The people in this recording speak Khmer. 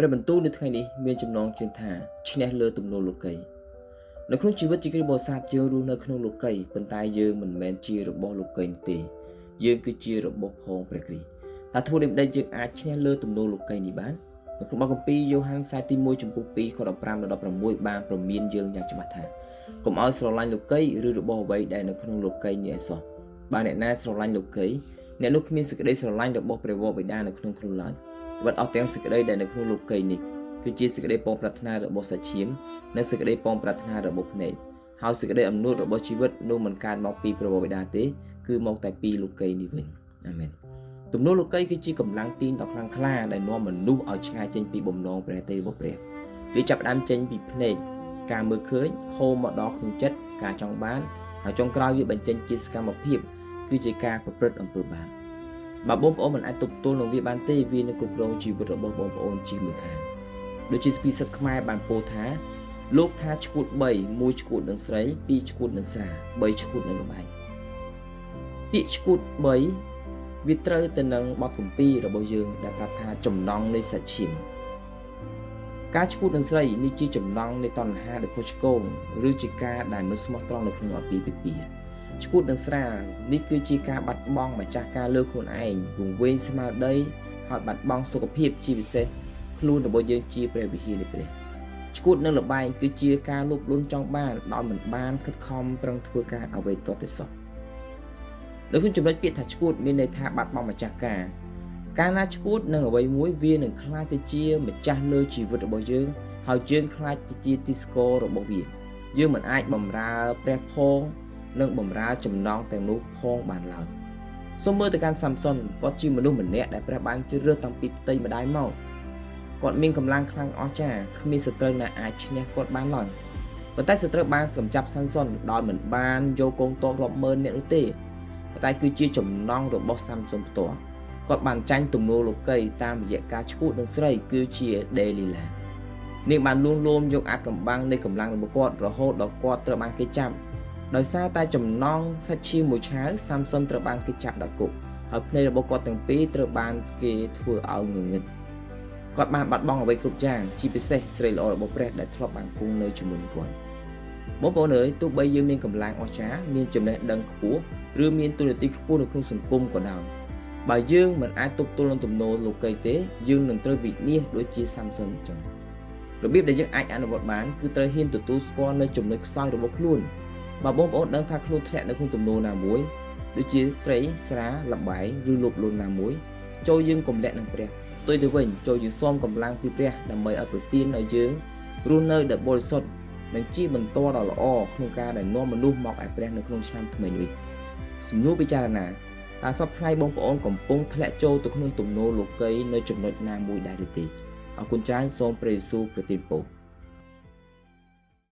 ព្រះបន្ទូលនៅថ្ងៃនេះមានចំណងជើងថាឈ្នះលើទំនោរលោកីនៅក្នុងជីវិតជាគ្រីស្ទបរិស័ទយើងរស់នៅក្នុងលោកីប៉ុន្តែយើងមិនមែនជារបស់លោកីទេយើងគឺជារបស់ផងព្រះគ្រីស្ទតែធ្វើដូចម្តេចយើងអាចឈ្នះលើទំនោរលោកីនេះបាននៅក្នុងគម្ពីរយ៉ូហានខ្សែទី1ចំពោះ2ខ15ដល់16បានព្រមានយើងយ៉ាងច្បាស់ថាកុំឲ្យស្រឡាញ់លោកីឬរបស់អ្វីដែលនៅក្នុងលោកីនេះឯសោះបើអ្នកណាស្រឡាញ់លោកីអ្នកនោះគ្មានសេចក្តីស្រឡាញ់របស់ព្រះវរបិតានៅក្នុងខ្លួនឡើយត្បិតអស់ទាំងសេចក្តីដែលនៅក្នុងលោកីនេះគឺជាសេចក្តីពងប្រាថ្នារបស់សាច់ឈាមនិងសេចក្តីពងប្រាថ្នារបស់ភ្នែកហើយសេចក្តីអំណួតរបស់ជីវិតនោះមិនកើតមកពីព្រះវរបិតាទេគឺមកតែពីលោកីនេះវិញអាមែនទំនោរលោកីគឺជាកម្លាំងទាញដ៏ខ្លាំងក្លាដែលនាំមនុស្សឲ្យឆ្ងាយចេញពីបំណងព្រះទ័យរបស់ព្រះវាចាប់ផ្ដើមចេញពីភ្នែកការមើលឃើញហូរមកដល់ក្នុងចិត្តការចង់បានហើយចុងក្រោយវាបញ្ចេញជាសកម្មភាពគឺជាការប្រព្រឹត្តអំពើបាបបើបងប្អូនមិនអាចទប់ទល់នឹងវាបានទេវានឹងគ្រប់គ្រងជីវិតរបស់បងប្អូនជាមួយខាងដូចជាស្ពីសិទ្ធខ្មែរបានពោលថាលោកថាឈួត3 1ឈួតនឹងស្រី2ឈួតនឹងស្រា3ឈួតនឹងល្បែងពាក្យឈួត3វាត្រូវទៅនឹងបទគម្ពីររបស់យើងដែលប្រាប់ថាចំណងនៃសាច់ឈាមការឈួតនឹងស្រីនេះជាចំណងនៃតណ្ហាដែលខុសឆ្គងឬជាការដែលមិនស្មោះត្រង់នៅក្នុងអាពាហ៍ពិពាហ៍ឈួតនឹងស្រានេះគឺជាការបាត់បង់ម្ចាស់ការលើខ្លួនឯងវង្វេងស្មារតីហើយបាត់បង់សុខភាពជាពិសេសខ្លួនរបស់យើងជាព្រះវិហារនៃព្រះឈួតនឹងលបែងគឺជាការលោភលន់ចង់បានដោយមិនបានខិតខំប្រឹងធ្វើការអ្វីទាល់តែសោះនៅក្នុងចំណុចពាក្យថាឈួតមានន័យថាបាត់បង់ម្ចាស់ការណាឈួតនឹងអ្វីមួយវានឹងខ្លាចទៅជាម្ចាស់លើជីវិតរបស់យើងហើយយើងខ្លាចទៅជាទីស្គររបស់វាយើងមិនអាចបម្រើព្រះផងនិងបម្រើចំណងទាំងនោះផងបានឡើយសូមមើលទៅកាន់សាំសុនគាត់ជាមនុស្សម្នាក់ដែលព្រះបានជ្រើសរើសតាំងពីផ្ទៃម្ដាយមកគាត់មានកម្លាំងខ្លាំងអស្ចារ្យគ្មានសត្រូវណាអាចឈ្នះគាត់បានឡើយប៉ុន្តែសត្រូវបានកម្ចាត់សាំសុនដោយមិនបានយកកងទ័ពរាប់ម៉ឺនអ្នកនោះទេប៉ុន្តែគឺជាចំណងរបស់សាំសុនផ្ទាល់គាត់បានចាញ់ទំនោរលោកីតាមរយៈការឈួតនឹងស្រីគឺជាដេលីឡានាងបានលួងលោមយកអាចកម្បាំងនៃកម្លាំងរបស់គាត់រហូតដល់គាត់ត្រូវបានគេចាប់ដោយសារតែចំណងសាច់ឈាមមួយឆាវសាំសុនត្រូវបានគេចាប់ដាក់គុកហើយភ្នែករបស់គាត់ទាំងពីរត្រូវបានគេធ្វើឲ្យងងឹតគាត់បានបាត់បង់អ្វីគ្រប់យ៉ាងជាពិសេសស្រីល្អរបស់ព្រះដែលធ្លាប់បានគង់នៅជាមួយនឹងគាត់បងប្អូនអើយទោះបីយើងមានកម្លាំងអស្ចារ្យមានចំណេះដឹងខ្ពស់ឬមានទូនាទីខ្ពស់នៅក្នុងសង្គមក៏ដោយបើយើងមិនអាចទប់ទល់នឹងទំនោរលោកីទេយើងនឹងត្រូវវិនាសដូចជាសាំសុនអញ្ចឹងរបៀបដែលយើងអាចអនុវត្តបានគឺត្រូវហ៊ានទទួលស្គាល់នៅចំណុចខ្សោយរបស់ខ្លួនបើបងប្អូនដឹងថាខ្លួនធ្លាក់នៅក្នុងទំនោរណាមួយដូចជាស្រីស្រាលបែងឬលោភលន់ណាមួយចូលយើងកុំលាក់នឹងព្រះផ្ទុយទៅវិញចូលយើងសូមកម្លាំងពីព្រះដើម្បីឲ្យប្រទានឲ្យយើងរស់នៅដែលបរិសុទ្ធនិងជាបន្តដ៏ល្អក្នុងការដែលនាំមនុស្សមកឲ្យព្រះនៅក្នុងឆ្នាំថ្មីនេះសំណួរពិចារណាតើសពថ្ងៃបងប្អូនកំពុងធ្លាក់ចូលទៅក្នុងទំនោរលោកីនៅចំណុចណាមួយដែរឬទេអរគុណច្រើនសូមព្រះយេស៊ូវប្រទានពរ